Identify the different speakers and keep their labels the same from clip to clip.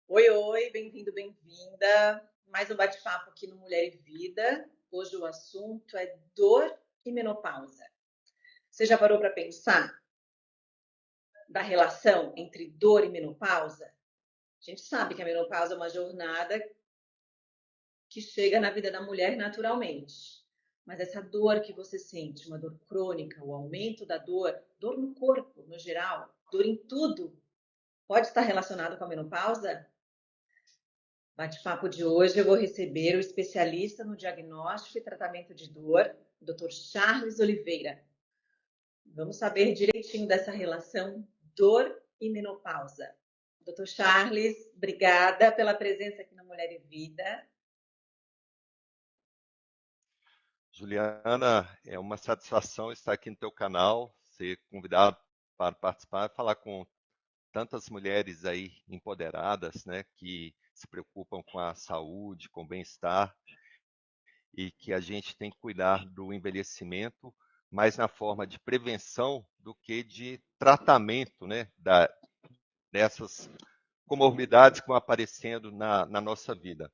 Speaker 1: Oi, oi, bem-vindo, bem-vinda. Mais um bate-papo aqui no Mulher e Vida. Hoje o assunto é dor e menopausa. Você já parou para pensar da relação entre dor e menopausa? A gente sabe que a menopausa é uma jornada que chega na vida da mulher naturalmente. Mas essa dor que você sente, uma dor crônica, o aumento da dor, dor no corpo, no geral, dor em tudo, pode estar relacionado com a menopausa? Bate-papo de hoje eu vou receber o especialista no diagnóstico e tratamento de dor, o Dr. Charles Oliveira. Vamos saber direitinho dessa relação dor e menopausa. Dr. Charles, obrigada pela presença aqui no Mulher e Vida.
Speaker 2: Juliana, é uma satisfação estar aqui no teu canal, ser convidado para participar e falar com tantas mulheres aí empoderadas, né, que se preocupam com a saúde, com o bem-estar e que a gente tem que cuidar do envelhecimento mais na forma de prevenção do que de tratamento, né, dessas comorbidades que vão aparecendo na nossa vida.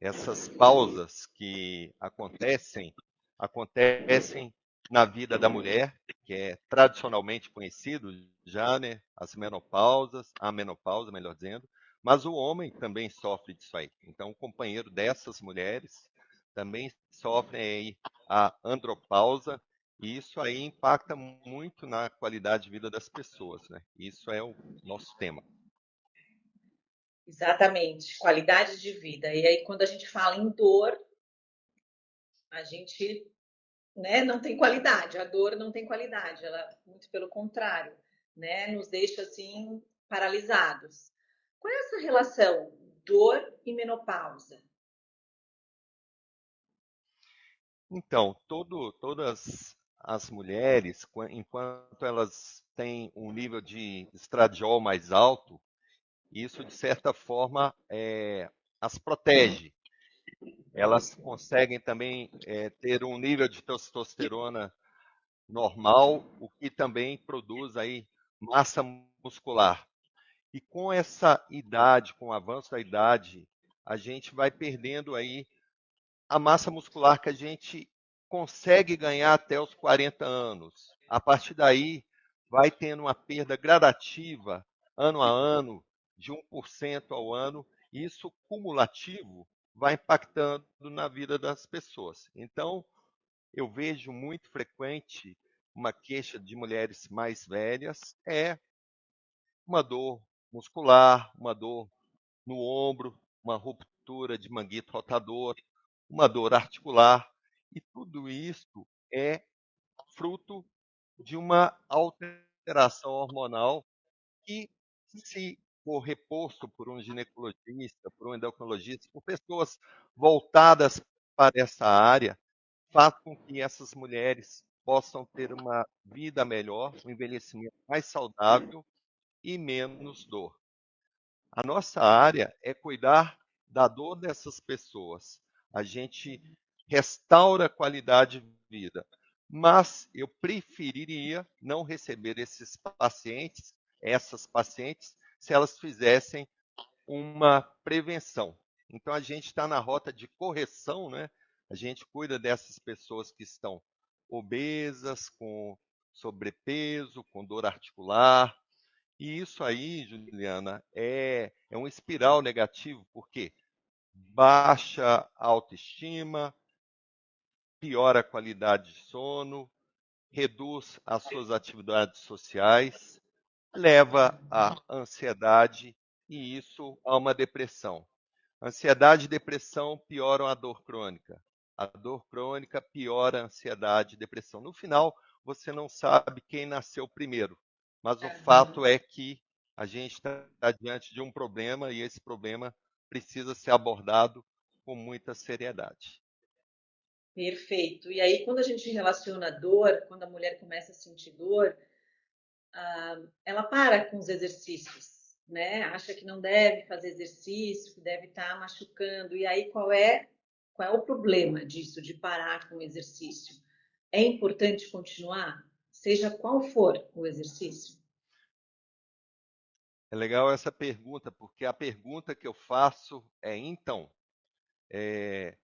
Speaker 2: Essas pausas que acontecem na vida da mulher, que é tradicionalmente conhecido já, né? A menopausa, melhor dizendo, mas o homem também sofre disso aí. Então, o companheiro dessas mulheres também sofre aí a andropausa, e isso aí impacta muito na qualidade de vida das pessoas, né? Isso é o nosso tema.
Speaker 1: Exatamente, qualidade de vida. E aí, quando a gente fala em dor, a gente, né, não tem qualidade. A dor não tem qualidade, ela, muito pelo contrário, né, nos deixa assim paralisados. Qual é essa relação dor e menopausa?
Speaker 2: Então, todas as mulheres, enquanto elas têm um nível de estradiol mais alto, isso, de certa forma, as protege. Elas conseguem também ter um nível de testosterona normal, o que também produz aí massa muscular. E com essa idade, com o avanço da idade, a gente vai perdendo aí a massa muscular que a gente consegue ganhar até os 40 anos. A partir daí, vai tendo uma perda gradativa, ano a ano, de 1% ao ano, e isso cumulativo vai impactando na vida das pessoas. Então, eu vejo muito frequente uma queixa de mulheres mais velhas, é uma dor muscular, uma dor no ombro, uma ruptura de manguito rotador, uma dor articular, e tudo isso é fruto de uma alteração hormonal que, se for reposto por um ginecologista, por um endocrinologista, por pessoas voltadas para essa área, faz com que essas mulheres possam ter uma vida melhor, um envelhecimento mais saudável e menos dor. A nossa área é cuidar da dor dessas pessoas. A gente restaura a qualidade de vida. Mas eu preferiria não receber esses pacientes, essas pacientes, se elas fizessem uma prevenção. Então a gente está na rota de correção, né? A gente cuida dessas pessoas que estão obesas, com sobrepeso, com dor articular, e isso aí, Juliana, é um espiral negativo, porque baixa a autoestima, piora a qualidade de sono, reduz as suas atividades sociais, leva à ansiedade e isso a uma depressão. Ansiedade e depressão pioram a dor crônica. A dor crônica piora a ansiedade e depressão. No final, você não sabe quem nasceu primeiro, mas o fato
Speaker 1: Uhum.
Speaker 2: é que a gente está diante de um problema e esse problema precisa ser abordado com muita seriedade.
Speaker 1: Perfeito. E aí, quando a gente relaciona a dor, quando a mulher começa a sentir dor, ela para com os exercícios, né? Acha que não deve fazer exercício, que deve estar machucando. E aí, qual é o problema disso, de parar com o exercício? É importante continuar, seja qual for o exercício?
Speaker 2: É legal essa pergunta, porque a pergunta que eu faço é, então, é,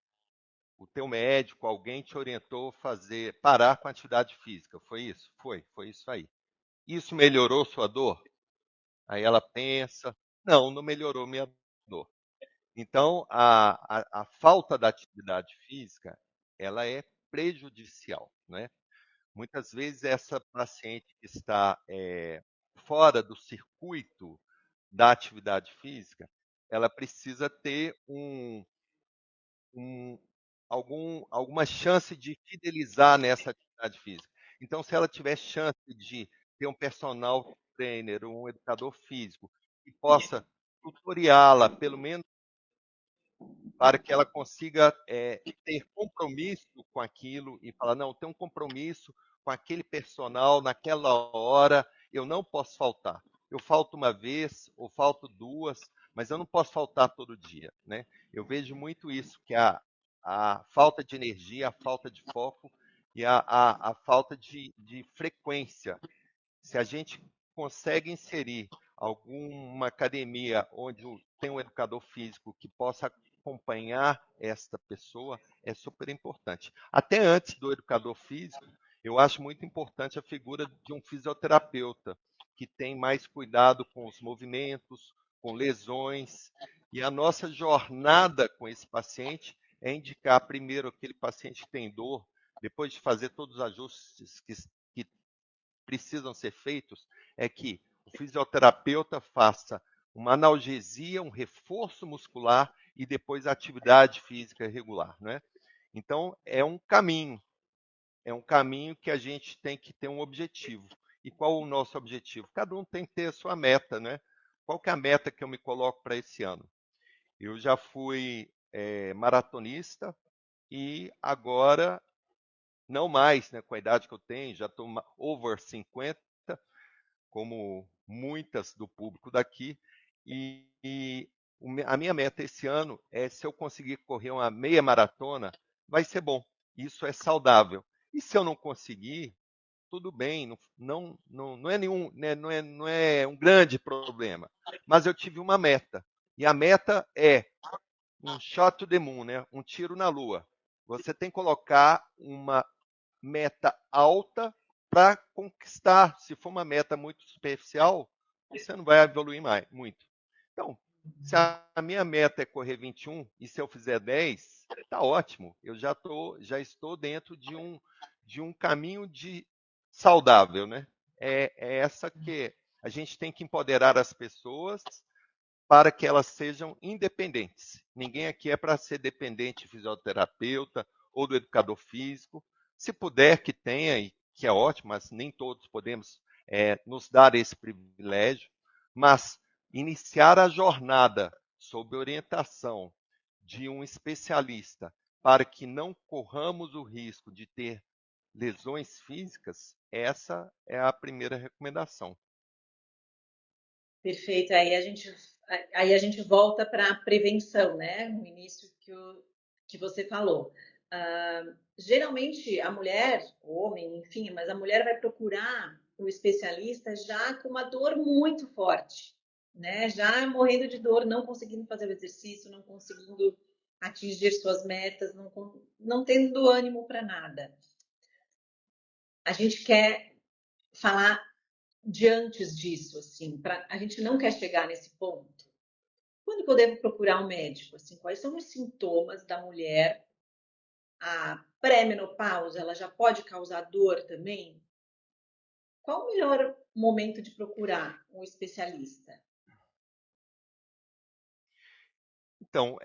Speaker 2: o teu médico, alguém te orientou a parar com a atividade física, foi isso? Foi isso aí. Isso melhorou sua dor? Aí ela pensa, não, não melhorou minha dor. Então, a falta da atividade física, ela é prejudicial, né? Muitas vezes essa paciente que está fora do circuito da atividade física, ela precisa ter um, alguma chance de fidelizar nessa atividade física. Então, se ela tiver chance de ter um personal trainer, um educador físico, que possa tutoriá-la, pelo menos para que ela consiga ter compromisso com aquilo e falar, não, tem um compromisso com aquele personal naquela hora, eu não posso faltar. Eu falto uma vez ou falto duas, mas eu não posso faltar todo dia, né? Eu vejo muito isso, que a falta de energia, a falta de foco e a falta de frequência. Se a gente consegue inserir alguma academia onde tem um educador físico que possa acompanhar esta pessoa, é super importante. Até antes do educador físico, eu acho muito importante a figura de um fisioterapeuta, que tem mais cuidado com os movimentos, com lesões. E a nossa jornada com esse paciente é indicar primeiro aquele paciente que tem dor, depois de fazer todos os ajustes que precisam ser feitos é que o fisioterapeuta faça uma analgesia, um reforço muscular e depois a atividade física regular, né? Então é um caminho que a gente tem que ter um objetivo. E qual o nosso objetivo? Cada um tem que ter a sua meta, né? Qual que é a meta que eu me coloco para esse ano? Eu já fui maratonista e agora não mais, né? Com a idade que eu tenho, já estou over 50, como muitas do público daqui. E a minha meta esse ano é, se eu conseguir correr uma meia maratona, vai ser bom. Isso é saudável. E se eu não conseguir, tudo bem, não é nenhum, né, não é um grande problema. Mas eu tive uma meta. E a meta é um shot to the moon, né? Um tiro na lua. Você tem que colocar uma meta alta para conquistar. Se for uma meta muito superficial, você não vai evoluir mais, muito. Então, se a minha meta é correr 21 e se eu fizer 10, tá ótimo. Eu já estou dentro de um caminho de saudável, né? É essa que a gente tem que empoderar as pessoas para que elas sejam independentes. Ninguém aqui é para ser dependente de fisioterapeuta ou do educador físico. Se puder que tenha, e que é ótimo, mas nem todos podemos nos dar esse privilégio. Mas iniciar a jornada sob orientação de um especialista para que não corramos o risco de ter lesões físicas, essa é a primeira recomendação.
Speaker 1: Perfeito. Aí a gente volta para a prevenção, né? No início que você falou. Geralmente a mulher, o homem, enfim, mas a mulher vai procurar o especialista já com uma dor muito forte, né? Já morrendo de dor, não conseguindo fazer o exercício, não conseguindo atingir suas metas, não tendo ânimo para nada. A gente quer falar de antes disso, assim, a gente não quer chegar nesse ponto. Quando que eu devo procurar um médico? Assim, quais são os sintomas da mulher? A pré-menopausa, ela já pode causar dor também? Qual o melhor momento de procurar um especialista?
Speaker 2: Então,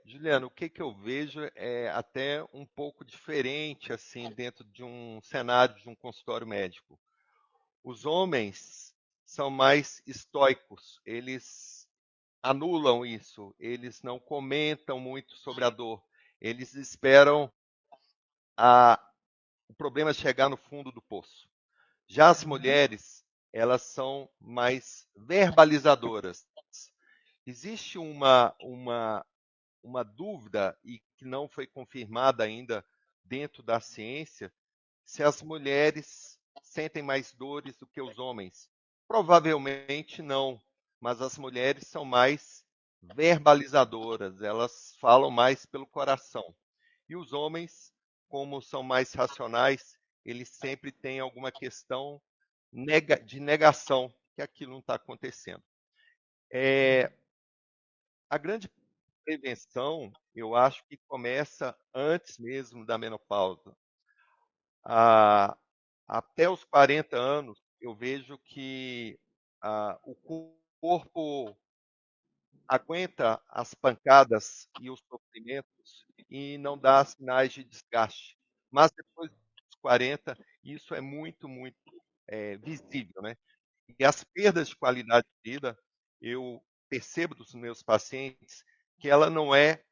Speaker 2: Juliano, o que que eu vejo é até um pouco diferente, assim, dentro de um cenário de um consultório médico. Os homens são mais estoicos, eles anulam isso, eles não comentam muito sobre a dor, eles esperam a, o problema chegar no fundo do poço. Já as
Speaker 1: Uhum.
Speaker 2: mulheres, elas são mais verbalizadoras. Existe uma dúvida e que não foi confirmada ainda dentro da ciência, se as mulheres sentem mais dores do que os homens. Provavelmente não, mas as mulheres são mais verbalizadoras, elas falam mais pelo coração. E os homens, como são mais racionais, eles sempre têm alguma questão de negação, que aquilo não está acontecendo. A grande prevenção, eu acho que começa antes mesmo da menopausa. Ah, até os 40 anos, eu vejo que o corpo aguenta as pancadas e os sofrimentos e não dá sinais de desgaste. Mas depois dos 40, isso é muito, muito visível, né? E as perdas de qualidade de vida, eu percebo dos meus pacientes que ela não é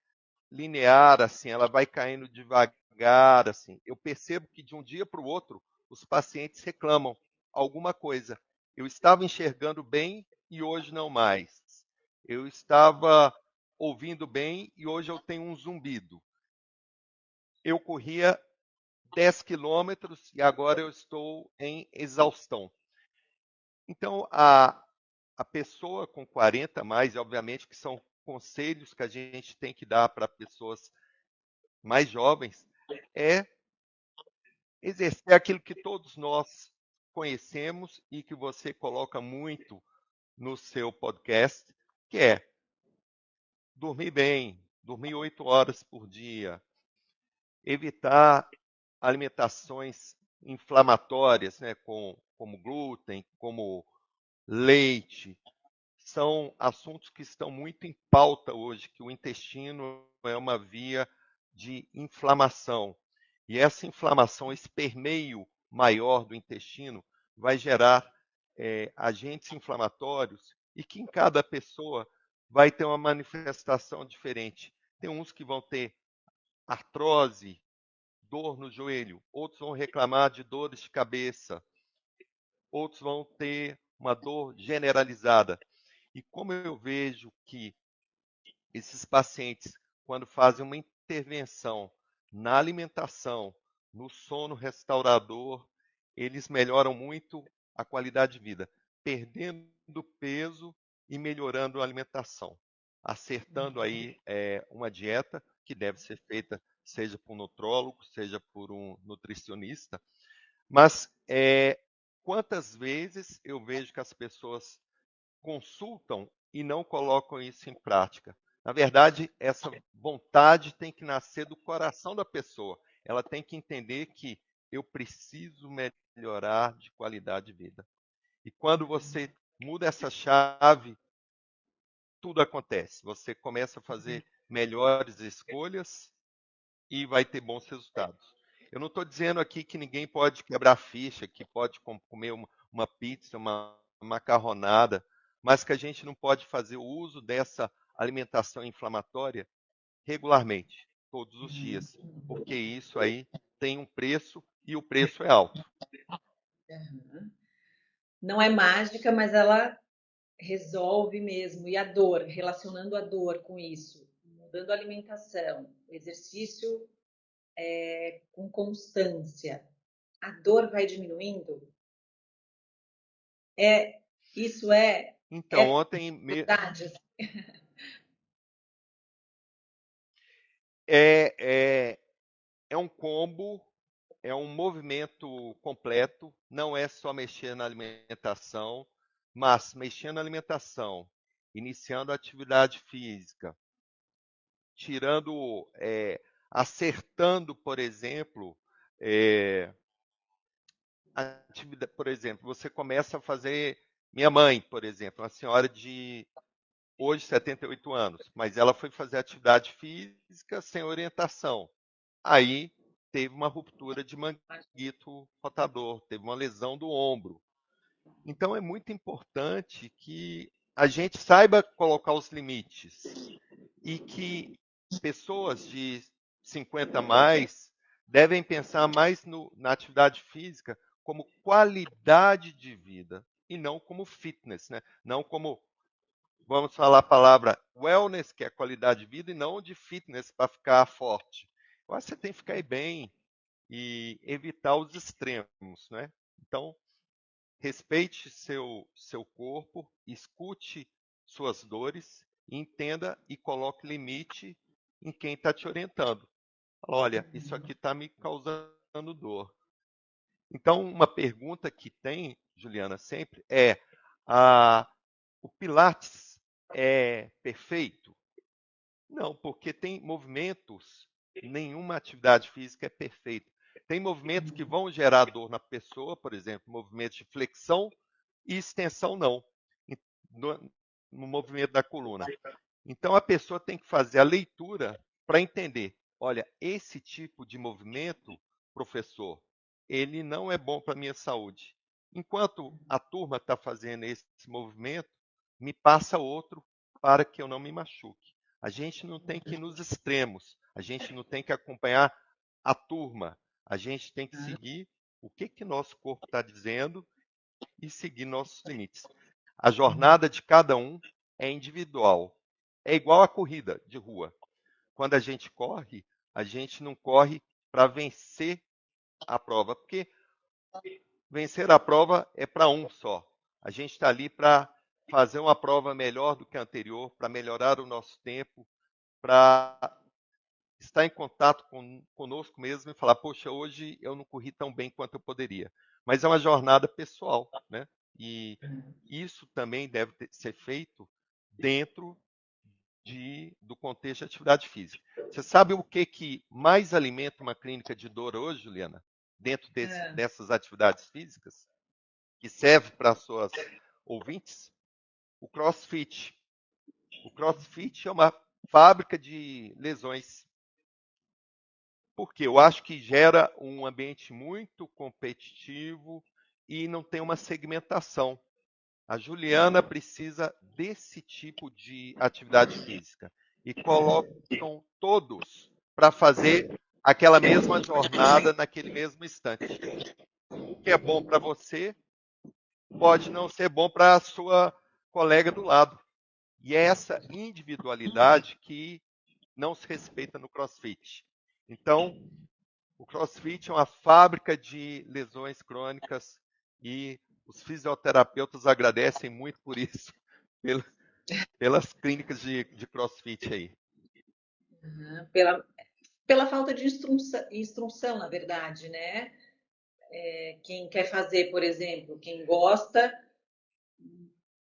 Speaker 2: linear, assim, ela vai caindo devagar, assim. Eu percebo que de um dia para o outro, os pacientes reclamam alguma coisa. Eu estava enxergando bem e hoje não mais. Eu estava ouvindo bem e hoje eu tenho um zumbido. Eu corria 10 quilômetros e agora eu estou em exaustão. Então, a pessoa com 40 mais, e obviamente que são conselhos que a gente tem que dar para pessoas mais jovens, é exercer aquilo que todos nós conhecemos e que você coloca muito no seu podcast, que é dormir bem, dormir 8 horas por dia, evitar alimentações inflamatórias, né, como glúten, como leite. São assuntos que estão muito em pauta hoje, que o intestino é uma via de inflamação. E essa inflamação, esse permeio maior do intestino, vai gerar agentes inflamatórios e que em cada pessoa vai ter uma manifestação diferente. Tem uns que vão ter artrose, dor no joelho, outros vão reclamar de dores de cabeça, outros vão ter uma dor generalizada. E como eu vejo que esses pacientes, quando fazem uma intervenção na alimentação, no sono restaurador, eles melhoram muito a qualidade de vida, perdendo peso e melhorando a alimentação, acertando aí uma dieta que deve ser feita seja por um nutrólogo, seja por um nutricionista, mas quantas vezes eu vejo que as pessoas consultam e não colocam isso em prática? Na verdade, essa vontade tem que nascer do coração da pessoa. Ela tem que entender que eu preciso melhorar de qualidade de vida. E quando você muda essa chave, tudo acontece. Você começa a fazer melhores escolhas e vai ter bons resultados. Eu não estou dizendo aqui que ninguém pode quebrar ficha, que pode comer uma pizza, uma macarronada, mas que a gente não pode fazer o uso dessa alimentação inflamatória regularmente, todos os dias, porque isso aí tem um preço e o preço é alto.
Speaker 1: Uhum. Não é mágica, mas ela resolve mesmo. E a dor, relacionando a dor com isso, mudando a alimentação, o exercício com constância, a dor vai diminuindo? É, isso
Speaker 2: Então,
Speaker 1: é
Speaker 2: ontem
Speaker 1: verdade?
Speaker 2: é, é, é um combo, é um movimento completo, não é só mexer na alimentação, mas mexendo na alimentação, iniciando a atividade física, tirando, acertando, por exemplo, por exemplo, você começa a fazer. Minha mãe, por exemplo, uma senhora de hoje 78 anos, mas ela foi fazer atividade física sem orientação. Aí teve uma ruptura de manguito rotador, teve uma lesão do ombro. Então é muito importante que a gente saiba colocar os limites e que pessoas de 50 a mais devem pensar mais na atividade física como qualidade de vida e não como fitness, né? Não como, vamos falar a palavra wellness, que é qualidade de vida, e não de fitness para ficar forte. Eu acho que você tem que ficar bem e evitar os extremos, né? Então, respeite seu corpo, escute suas dores, entenda e coloque limite em quem está te orientando. Fala, olha, isso aqui está me causando dor. Então, uma pergunta que tem, Juliana, sempre é: o Pilates é perfeito? Não, porque tem movimentos, nenhuma atividade física é perfeita. Tem movimentos que vão gerar dor na pessoa, por exemplo, movimentos de flexão e extensão não, no, no movimento da coluna. Então a pessoa tem que fazer a leitura para entender, olha, esse tipo de movimento, professor, ele não é bom para a minha saúde. Enquanto a turma está fazendo esse movimento, me passa outro para que eu não me machuque. A gente não tem que ir nos extremos, a gente não tem que acompanhar a turma, a gente tem que seguir o que nosso corpo está dizendo e seguir nossos limites. A jornada de cada um é individual. É igual a corrida de rua. Quando a gente não corre para vencer a prova, porque vencer a prova é para um só. A gente está ali para fazer uma prova melhor do que a anterior, para melhorar o nosso tempo, para estar em contato conosco mesmo e falar, poxa, hoje eu não corri tão bem quanto eu poderia. Mas é uma jornada pessoal, né? E isso também deve ser feito dentro do contexto de atividade física. Você sabe o que mais alimenta uma clínica de dor hoje, Juliana? Dentro dessas atividades físicas, que serve para as suas ouvintes? O CrossFit. O CrossFit é uma fábrica de lesões. Porque eu acho que gera um ambiente muito competitivo e não tem uma segmentação. A Juliana precisa desse tipo de atividade física e colocam todos para fazer aquela mesma jornada naquele mesmo instante. O que é bom para você pode não ser bom para a sua colega do lado. E é essa individualidade que não se respeita no CrossFit. Então, o CrossFit é uma fábrica de lesões crônicas e os fisioterapeutas agradecem muito por isso, pelas clínicas de CrossFit aí.
Speaker 1: Pela falta de instrução, na verdade, né? Quem quer fazer, por exemplo, quem gosta,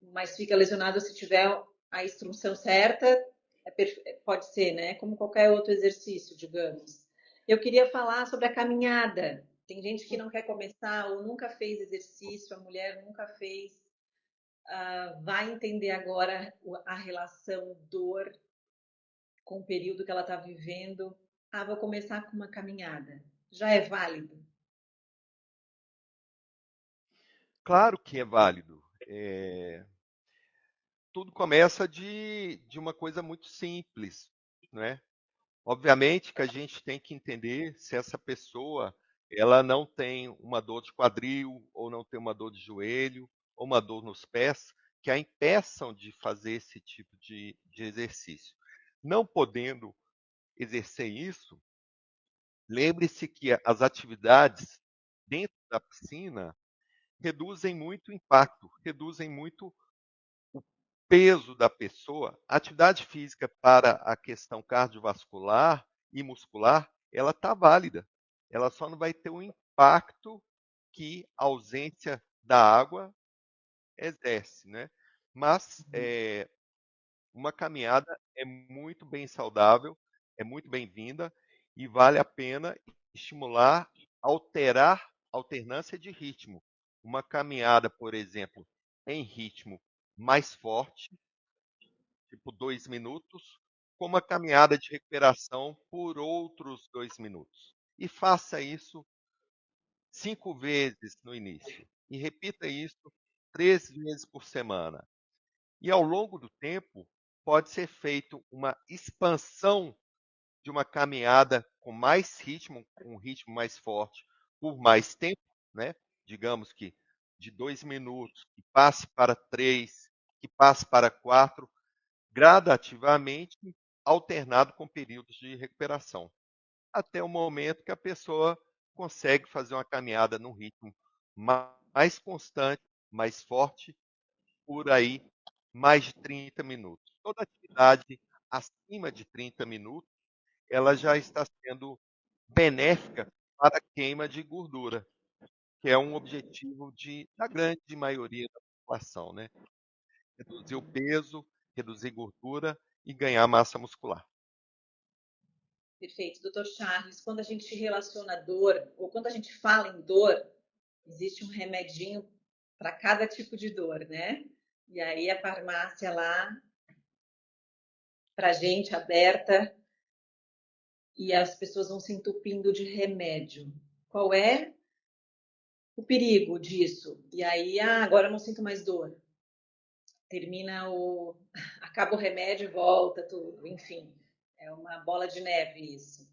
Speaker 1: mas fica lesionado se tiver a instrução certa, pode ser, né? Como qualquer outro exercício, digamos. Eu queria falar sobre a caminhada. Tem gente que não quer começar ou nunca fez exercício, a mulher nunca fez. Vai entender agora a relação dor com o período que ela está vivendo. Vou começar com uma caminhada. Já é válido?
Speaker 2: Claro que é válido. Tudo começa de uma coisa muito simples, não é? Obviamente que a gente tem que entender se essa pessoa ela não tem uma dor de quadril, ou não tem uma dor de joelho, ou uma dor nos pés, que a impeçam de fazer esse tipo de exercício. Não podendo exercer isso, lembre-se que as atividades dentro da piscina reduzem muito o impacto, reduzem muito o peso da pessoa. A atividade física para a questão cardiovascular e muscular, ela está válida. Ela só não vai ter o impacto que a ausência da água exerce, né? Mas uma caminhada é muito bem saudável, é muito bem-vinda e vale a pena estimular, alterar a alternância de ritmo. Uma caminhada, por exemplo, em ritmo mais forte, tipo 2 minutos, com uma caminhada de recuperação por outros 2 minutos. E faça isso 5 vezes no início. E repita isso 3 vezes por semana. E ao longo do tempo, pode ser feito uma expansão de uma caminhada com mais ritmo, um ritmo mais forte, por mais tempo, né? Digamos que de 2 minutos, que passe para 3, que passe para 4, gradativamente, alternado com períodos de recuperação, até o momento que a pessoa consegue fazer uma caminhada num ritmo mais constante, mais forte, por aí mais de 30 minutos. Toda atividade acima de 30 minutos, ela já está sendo benéfica para a queima de gordura, que é um objetivo da grande maioria da população, né? Reduzir o peso, reduzir gordura e ganhar massa muscular.
Speaker 1: Perfeito, doutor Charles. Quando a gente relaciona dor, ou quando a gente fala em dor, existe um remedinho para cada tipo de dor, né? E aí a farmácia lá, para gente, aberta, e as pessoas vão se entupindo de remédio. Qual é o perigo disso? E aí, agora eu não sinto mais dor. Termina o. Acaba o remédio e volta tudo. Enfim, é uma bola de neve isso.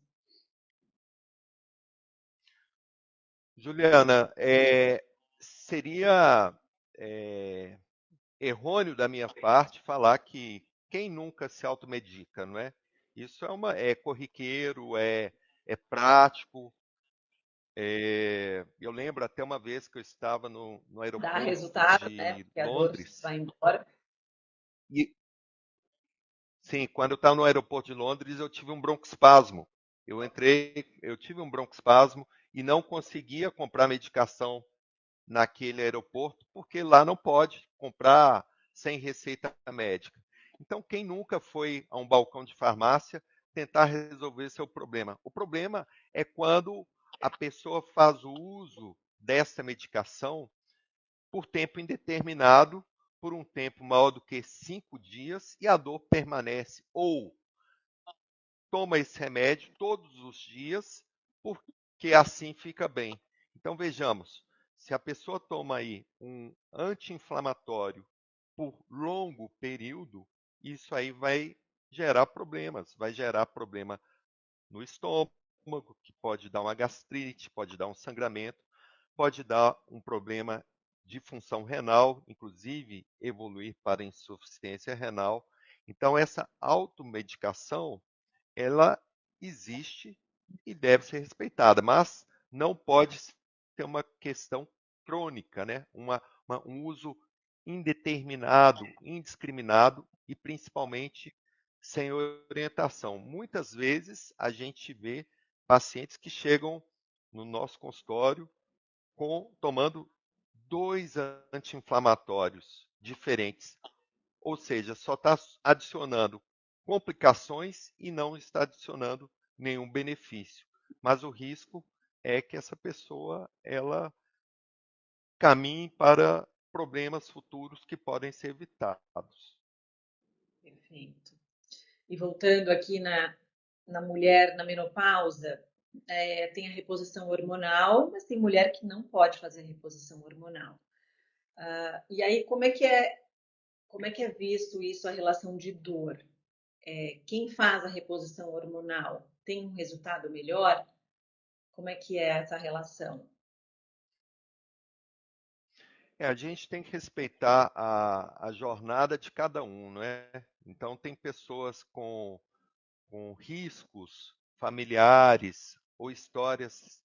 Speaker 2: Juliana, seria é, errôneo da minha parte falar que quem nunca se automedica, não é? Isso é corriqueiro, é prático. Eu lembro até uma vez que eu estava no
Speaker 1: Dá
Speaker 2: aeroporto
Speaker 1: resultado, né?
Speaker 2: de
Speaker 1: Porque a dor
Speaker 2: Londres,
Speaker 1: vai embora.
Speaker 2: e sim, quando eu estava no aeroporto de Londres, eu tive um broncoespasmo. Eu tive um broncoespasmo e não conseguia comprar medicação naquele aeroporto, porque lá não pode comprar sem receita médica. Então, quem nunca foi a um balcão de farmácia tentar resolver seu problema? O problema é quando a pessoa faz o uso dessa medicação por tempo indeterminado, por um tempo maior do que 5 dias, e a dor permanece. Ou toma esse remédio todos os dias, porque assim fica bem. Então vejamos, se a pessoa toma aí um anti-inflamatório por longo período, isso aí vai gerar problema no estômago, que pode dar uma gastrite, pode dar um sangramento, pode dar um problema de função renal, inclusive evoluir para insuficiência renal. Então essa automedicação ela existe e deve ser respeitada, mas não pode ser uma questão crônica, né? Um uso indeterminado, indiscriminado e principalmente sem orientação. Muitas vezes a gente vê pacientes que chegam no nosso consultório tomando 2 anti-inflamatórios diferentes, ou seja, só está adicionando complicações e não está adicionando nenhum benefício. Mas o risco é que essa pessoa ela caminhe para problemas futuros que podem ser evitados.
Speaker 1: Perfeito. E voltando aqui na mulher na menopausa, tem a reposição hormonal, mas tem mulher que não pode fazer reposição hormonal. E aí, como é que é visto isso, a relação de dor? Quem faz a reposição hormonal tem um resultado melhor? Como é que é essa relação?
Speaker 2: A gente tem que respeitar a jornada de cada um, não é? Então, tem pessoas com riscos familiares ou histórias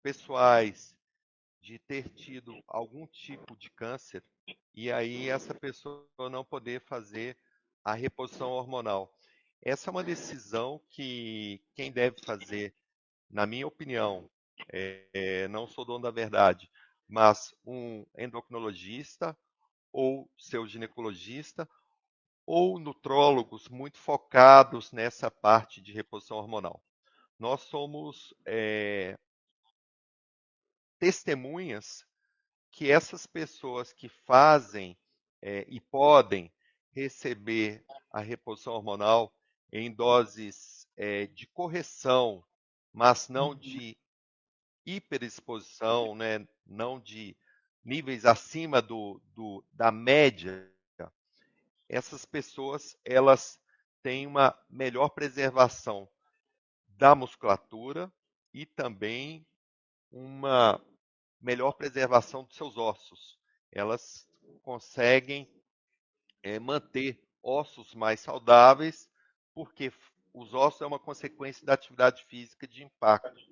Speaker 2: pessoais de ter tido algum tipo de câncer e aí essa pessoa não poder fazer a reposição hormonal. Essa é uma decisão que quem deve fazer, na minha opinião, não sou dono da verdade, mas um endocrinologista ou seu ginecologista ou nutrólogos muito focados nessa parte de reposição hormonal. Nós somos testemunhas que essas pessoas que fazem e podem receber a reposição hormonal em doses de correção, mas não de hiperexposição, né, não de níveis acima da média, essas pessoas elas têm uma melhor preservação da musculatura e também uma melhor preservação dos seus ossos. Elas conseguem manter ossos mais saudáveis, porque os ossos é uma consequência da atividade física de impacto.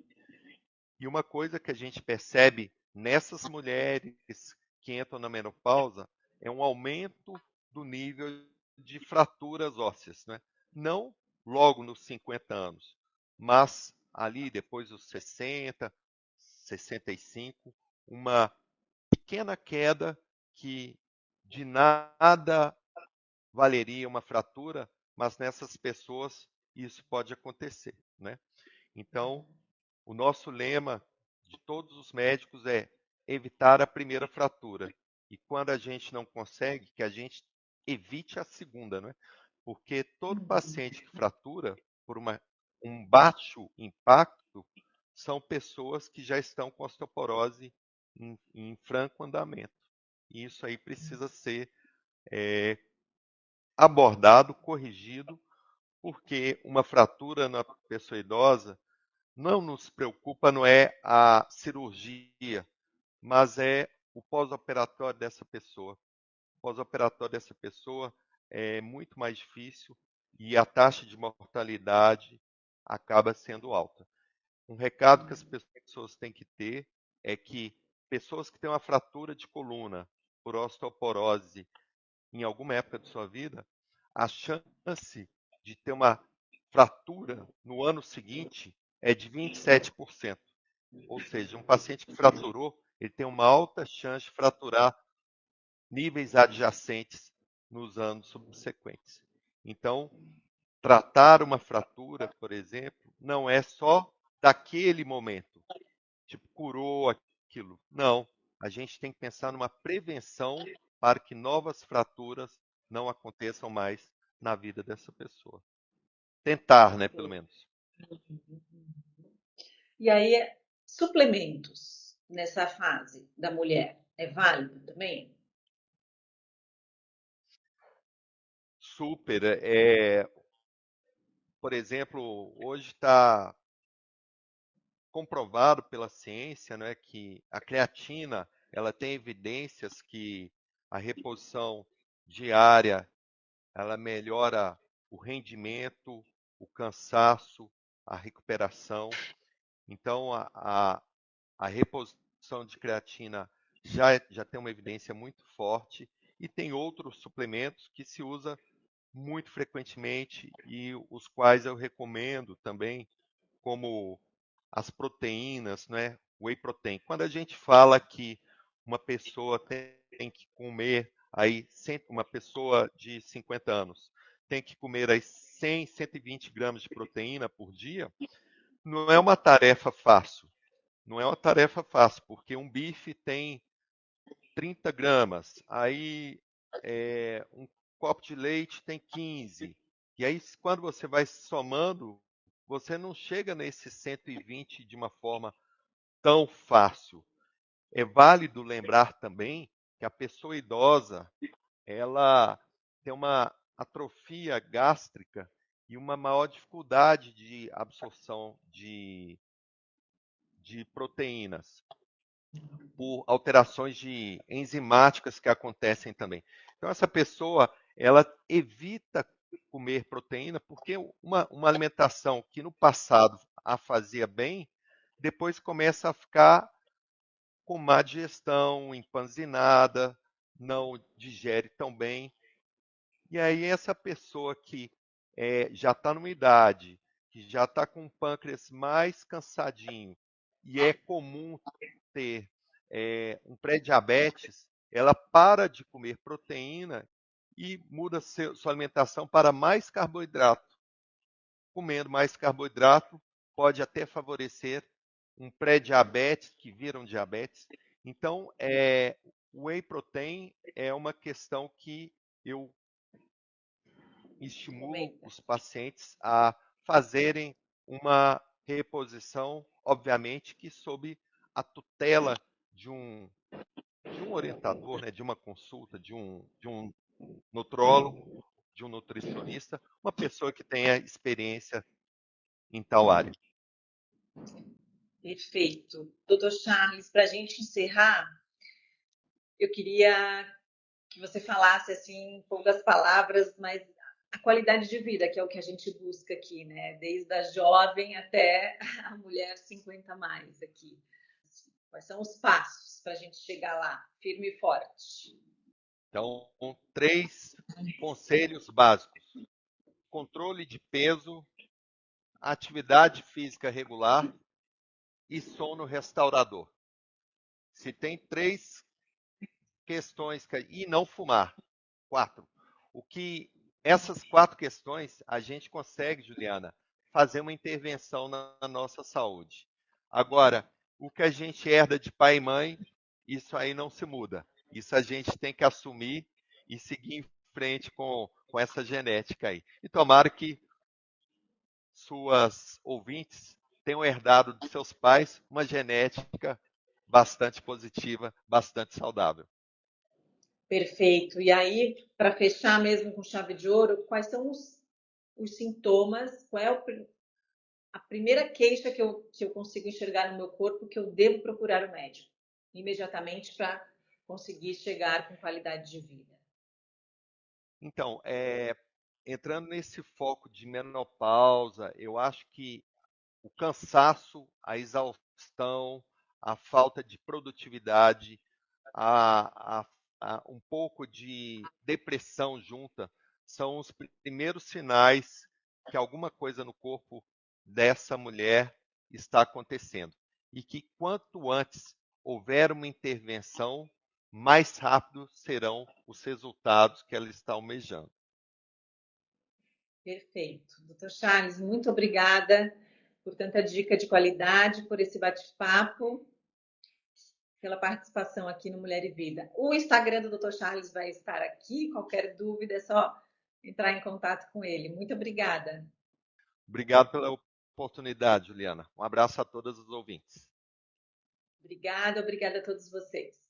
Speaker 2: E uma coisa que a gente percebe nessas mulheres que entram na menopausa é um aumento do nível de fraturas ósseas, né? Não logo nos 50 anos, mas ali depois dos 60, 65, uma pequena queda que de nada valeria uma fratura, mas nessas pessoas isso pode acontecer, né? Então, o nosso lema de todos os médicos é evitar a primeira fratura. E quando a gente não consegue, que a gente evite a segunda, né? Porque todo paciente que fratura por um baixo impacto são pessoas que já estão com osteoporose em franco andamento. E isso aí precisa ser abordado, corrigido, porque uma fratura na pessoa idosa não nos preocupa, não é a cirurgia, mas é o pós-operatório dessa pessoa. O pós-operatório dessa pessoa é muito mais difícil e a taxa de mortalidade acaba sendo alta. Um recado que as pessoas têm que ter é que pessoas que têm uma fratura de coluna por osteoporose em alguma época de sua vida, a chance de ter uma fratura no ano seguinte é de 27%. Ou seja, um paciente que fraturou, ele tem uma alta chance de fraturar níveis adjacentes nos anos subsequentes. Então, tratar uma fratura, por exemplo, não é só daquele momento, tipo, curou aquilo. Não, a gente tem que pensar numa prevenção para que novas fraturas não aconteçam mais na vida dessa pessoa. Tentar, né, pelo menos.
Speaker 1: E aí, suplementos nessa fase da mulher é válido também?
Speaker 2: Super. Por exemplo, hoje está comprovado pela ciência, né, que a creatina ela tem evidências que a reposição diária ela melhora o rendimento, o cansaço, a recuperação. Então, a reposição de creatina já tem uma evidência muito forte e tem outros suplementos que se usa muito frequentemente e os quais eu recomendo também, como as proteínas, né? Whey protein. Quando a gente fala que uma pessoa tem que comer aí, uma pessoa de 50 anos tem que comer aí 100, 120 gramas de proteína por dia, não é uma tarefa fácil. Não é uma tarefa fácil, porque um bife tem 30 gramas, aí um copo de leite tem 15. E aí, quando você vai somando, você não chega nesses 120 de uma forma tão fácil. É válido lembrar também que a pessoa idosa, ela tem uma atrofia gástrica e uma maior dificuldade de absorção de proteínas por alterações de enzimáticas que acontecem também. Então essa pessoa, ela evita comer proteína porque uma alimentação que no passado a fazia bem, depois começa a ficar com má digestão, empanzinada, não digere tão bem. E aí essa pessoa que já está numa idade, que já está com o pâncreas mais cansadinho, e é comum ter um pré-diabetes, ela para de comer proteína e muda sua alimentação para mais carboidrato. Comendo mais carboidrato pode até favorecer um pré-diabetes, que vira um diabetes. Então, o whey protein é uma questão que eu estimulo
Speaker 1: Comenta.
Speaker 2: os pacientes a fazerem uma reposição, obviamente que sob a tutela de um orientador, né, de uma consulta, de um nutrólogo, de um nutricionista, uma pessoa que tenha experiência em tal área.
Speaker 1: Perfeito. Doutor Charles, para a gente encerrar, eu queria que você falasse assim, em poucas palavras, mas a qualidade de vida, que é o que a gente busca aqui, né? Desde a jovem até a mulher 50 mais aqui. Quais são os passos para a gente chegar lá, firme e forte?
Speaker 2: Então, 3 conselhos básicos: controle de peso, atividade física regular e sono restaurador. Se tem 3 questões e não fumar, 4. O que essas 4 questões a gente consegue, Juliana, fazer uma intervenção na nossa saúde. Agora, o que a gente herda de pai e mãe, isso aí não se muda. Isso a gente tem que assumir e seguir em frente com essa genética aí. E tomara que suas ouvintes tenham herdado de seus pais uma genética bastante positiva, bastante saudável.
Speaker 1: Perfeito. E aí, para fechar mesmo com chave de ouro, quais são os sintomas? Qual é a primeira queixa que eu consigo enxergar no meu corpo que eu devo procurar o médico imediatamente para conseguir chegar com qualidade de vida?
Speaker 2: Então, entrando nesse foco de menopausa, eu acho que o cansaço, a exaustão, a falta de produtividade, a, a, um pouco de depressão junta, são os primeiros sinais que alguma coisa no corpo dessa mulher está acontecendo. E que quanto antes houver uma intervenção, mais rápido serão os resultados que ela está almejando.
Speaker 1: Perfeito. Doutor Charles, muito obrigada por tanta dica de qualidade, por esse bate-papo, pela participação aqui no Mulher e Vida. O Instagram do Dr. Charles vai estar aqui. Qualquer dúvida é só entrar em contato com ele. Muito obrigada.
Speaker 2: Obrigado pela oportunidade, Juliana. Um abraço a todos os ouvintes.
Speaker 1: Obrigada, obrigada a todos vocês.